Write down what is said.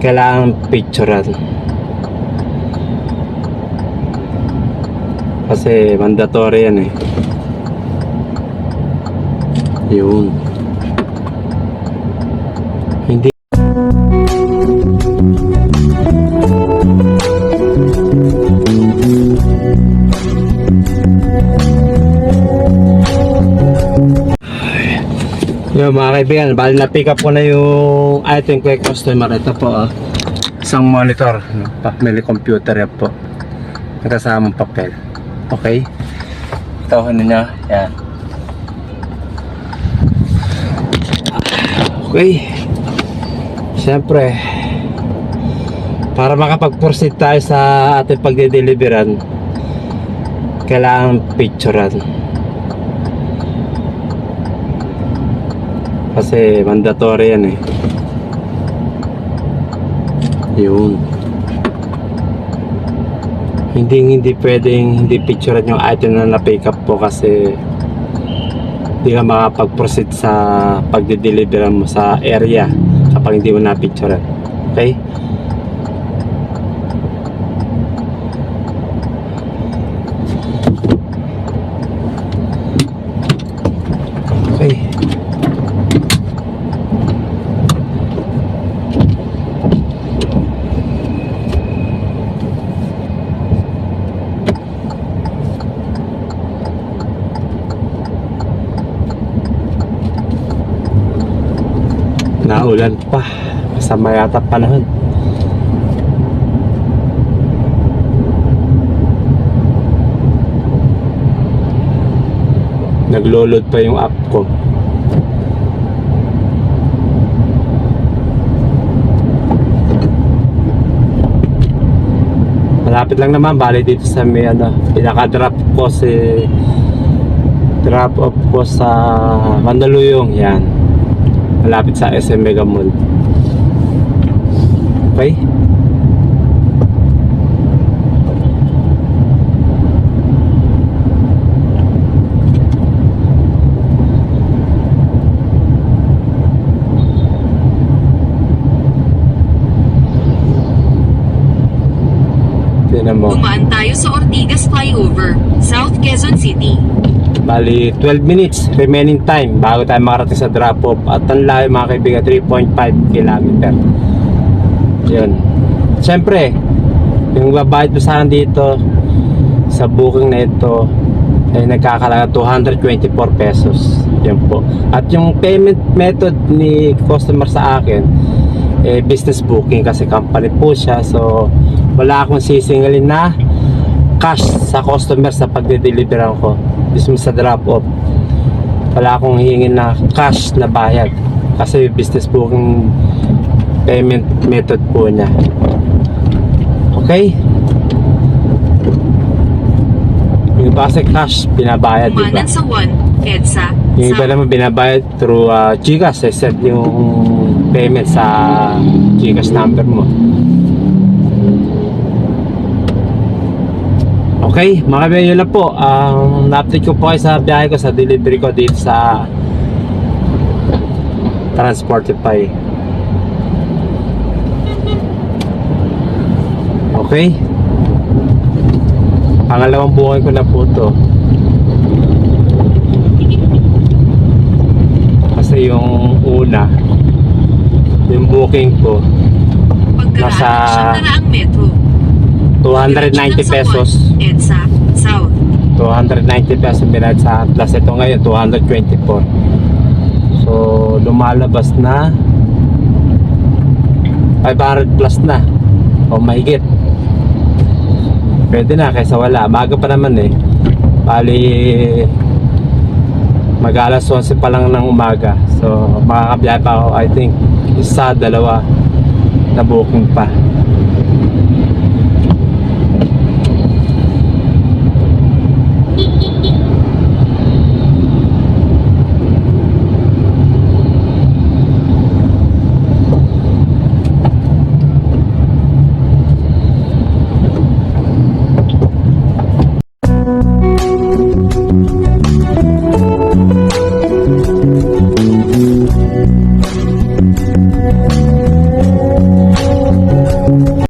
kailangan picturean kasi mandatory yan eh. Yun. Hindi yung mga kaibigan, bali na pick up ko na yung item ko customer. Ito po isang monitor, family computer yan po, kasamang papel. Okay, ito ano niya, yan. Okay, siyempre para makapag-proceed tayo sa ating pagde-deliveran, kailangan picturean kasi mandatory yan eh. Yun. Hindi pwedeng hindi picturean yung item na na-pick up po kasi hindi ka makapag-proceed sa pagde-deliveran mo sa area kapag hindi mo na-picturean. Okay? Okay. Naulan pa, masama yata panahon. Naglo-load pa yung app ko. Malapit lang naman, bali dito sa may pinaka-drop ko drop off ko sa Mandaluyong, yan. Malapit sa SM Mega Mall. Okay? Tinan mo. Dumaan tayo sa Ortigas Flyover, South Quezon City. Bali 12 minutes remaining time bago tayo makarating sa drop off. At ang layo mga kaibigan, 3.5 kilometer. Yun. Siyempre yung babayad mo saan dito sa booking na ito ay nagkakalaga 224 pesos. Yan po. At yung payment method ni customer sa akin business booking kasi company po siya. So wala akong sisingalin na cash sa customer sa pagde-deliveran ko. Mismo sa drop off, wala akong hihingin na cash na bayad kasi business booking payment method po niya. Okay? Yung iba kasi cash binabayad, diba? Umanan sa 1, EDSA. Yung iba naman binabayad through GCash. Set yung payment sa GCash number mo. Okay, mga kaibigan, yun lang po. Na-update ko po kayo sa biyahe ko, sa delivery ko dito sa Transportify. Okay, pangalawang buhay ko na po to kasi yung una, yung booking ko nasa Pagkaraan metro 290 pesos. EDSA South. 290 pesos binayad sa plus ito ngayon 224. So lumalabas na 500 plus na o mahigit. Pwede na kaysa wala. Maga pa naman eh. Bali mag-alas 11 pa lang ng umaga. So makakabiyahe pa ako, I think isa, dalawa na booking pa.